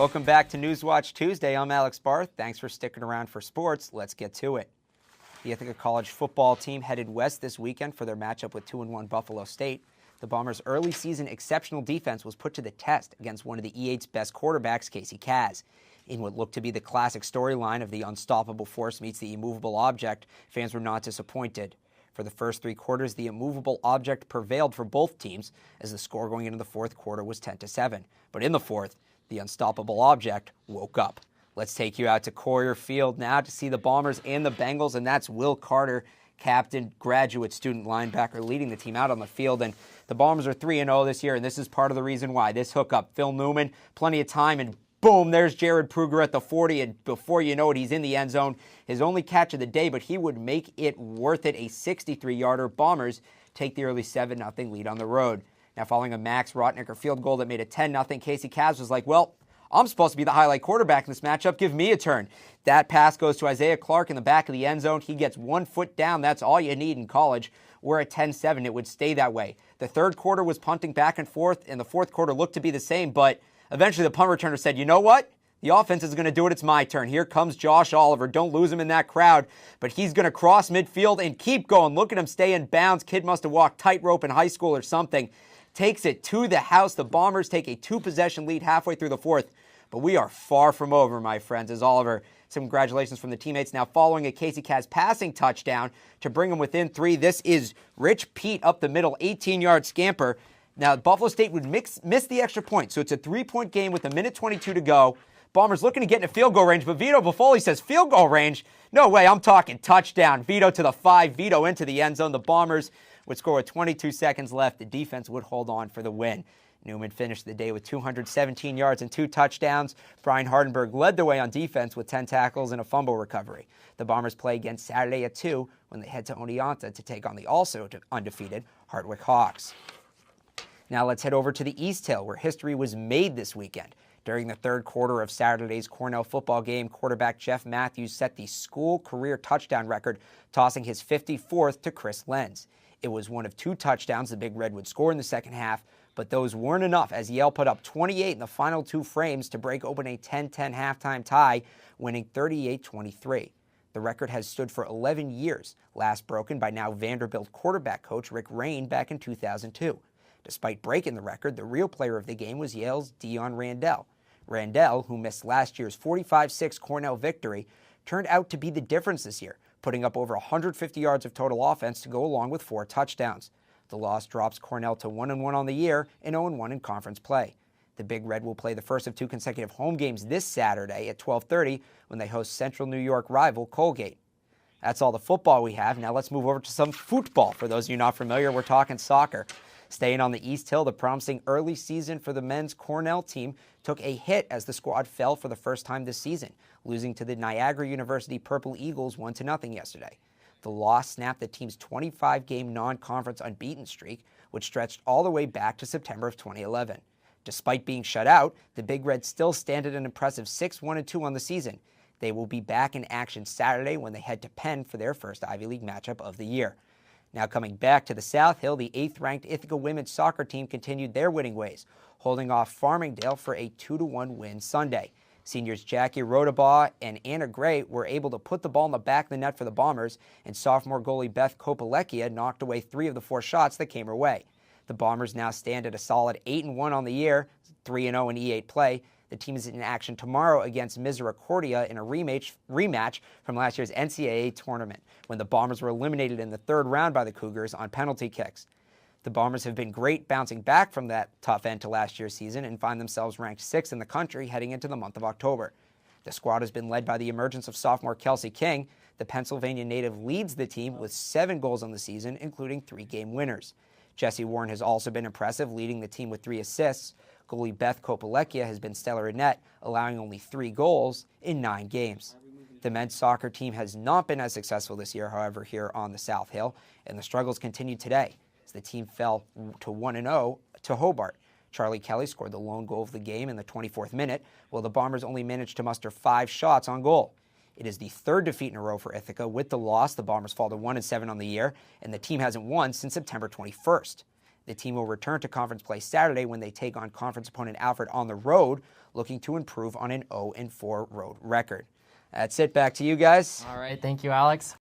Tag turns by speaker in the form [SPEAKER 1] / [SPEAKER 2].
[SPEAKER 1] Welcome back to Newswatch Tuesday. I'm Alex Barth. Thanks for sticking around for sports. Let's get to it. The Ithaca College football team headed west this weekend for their matchup with 2-1 Buffalo State. The Bombers' early season exceptional defense was put to the test against one of the E8's best quarterbacks, Casey Kaz. In what looked to be the classic storyline of the unstoppable force meets the immovable object, fans were not disappointed. For the first three quarters, the immovable object prevailed for both teams, as the score going into the fourth quarter was 10-7. But in the fourth, the unstoppable object woke up. Let's take you out to Courier Field now to see the Bombers and the Bengals, and that's Will Carter, captain, graduate student linebacker, leading the team out on the field. And the Bombers are 3-0 this year, and this is part of the reason why. This hookup, Phil Newman, plenty of time, and boom, there's Jared Pruger at the 40, and before you know it, he's in the end zone. His only catch of the day, but he would make it worth it, a 63-yarder. Bombers take the early 7-0 lead on the road. Now, following a Max Rotnicker field goal that made it 10-0, Casey Kaz was like, well, I'm supposed to be the highlight quarterback in this matchup. Give me a turn. That pass goes to Isaiah Clark in the back of the end zone. He gets 1 foot down. That's all you need in college. We're at 10-7. It would stay that way. The third quarter was punting back and forth, and the fourth quarter looked to be the same, but eventually the punt returner said, you know what? The offense is going to do it. It's my turn. Here comes Josh Oliver. Don't lose him in that crowd, but he's going to cross midfield and keep going. Look at him stay in bounds. Kid must have walked tightrope in high school or something. Takes it to the house. The Bombers take a 2-possession lead halfway through the fourth, but we are far from over, my friends, as Oliver, some congratulations from the teammates. Now following a Casey Kaz passing touchdown to bring him within 3, this is Rich Pete up the middle, 18-yard scamper. Now Buffalo State would miss the extra point, so it's a 3-point game with 1:22 to go. Bombers looking to get into field goal range, but Vito Buffoli says field goal range? No way, I'm talking touchdown. Vito to the 5, Vito into the end zone. The Bombers would score with 22 seconds left. The defense would hold on for the win. Newman finished the day with 217 yards and 2 touchdowns. Brian Hardenberg led the way on defense with 10 tackles and a fumble recovery. The Bombers play again Saturday at 2 when they head to Oneonta to take on the also undefeated Hardwick Hawks. Now let's head over to the East Hill, where history was made this weekend. During the third quarter of Saturday's Cornell football game, quarterback Jeff Matthews set the school career touchdown record, tossing his 54th to Chris Lenz. It was one of 2 touchdowns the Big Red would score in the second half, but those weren't enough as Yale put up 28 in the final 2 frames to break open a 10-10 halftime tie, winning 38-23. The record has stood for 11 years, last broken by now Vanderbilt quarterback coach Rick Rain back in 2002. Despite breaking the record, the real player of the game was Yale's Dion Randell. Randell, who missed last year's 45-6 Cornell victory, turned out to be the difference this year, putting up over 150 yards of total offense to go along with 4 touchdowns. The loss drops Cornell to 1-1 on the year and 0-1 in conference play. The Big Red will play the first of 2 consecutive home games this Saturday at 12:30 when they host Central New York rival Colgate. That's all the football we have. Now let's move over to some football. For those of you not familiar, we're talking soccer. Staying on the East Hill, the promising early season for the men's Cornell team took a hit as the squad fell for the first time this season, losing to the Niagara University Purple Eagles 1-0 yesterday. The loss snapped the team's 25-game non-conference unbeaten streak, which stretched all the way back to September of 2011. Despite being shut out, the Big Reds still stand at an impressive 6-1-2 on the season. They will be back in action Saturday when they head to Penn for their first Ivy League matchup of the year. Now coming back to the South Hill, the 8th-ranked Ithaca women's soccer team continued their winning ways, holding off Farmingdale for a 2-1 win Sunday. Seniors Jackie Rodabaugh and Anna Gray were able to put the ball in the back of the net for the Bombers, and sophomore goalie Beth Kopalekia knocked away 3 of the 4 shots that came her way. The Bombers now stand at a solid 8-1 on the year, 3-0 in E8 play. The team is in action tomorrow against Misericordia in a rematch from last year's NCAA tournament, when the Bombers were eliminated in the 3rd round by the Cougars on penalty kicks. The Bombers have been great bouncing back from that tough end to last year's season and find themselves ranked 6th in the country heading into the month of October. The squad has been led by the emergence of sophomore Kelsey King. The Pennsylvania native leads the team with 7 goals on the season, including 3 game winners. Jesse Warren has also been impressive, leading the team with 3 assists. Goalie Beth Kopalekia has been stellar in net, allowing only 3 goals in 9 games. The men's soccer team has not been as successful this year, however, here on the South Hill, and the struggles continued today as the team fell to 1-0 to Hobart. Charlie Kelly scored the lone goal of the game in the 24th minute, while the Bombers only managed to muster 5 shots on goal. It is the 3rd defeat in a row for Ithaca. With the loss, the Bombers fall to 1-7 on the year, and the team hasn't won since September 21st. The team will return to conference play Saturday when they take on conference opponent Alfred on the road, looking to improve on an 0-4 road record. That's it. Back to you guys.
[SPEAKER 2] All right. Thank you, Alex.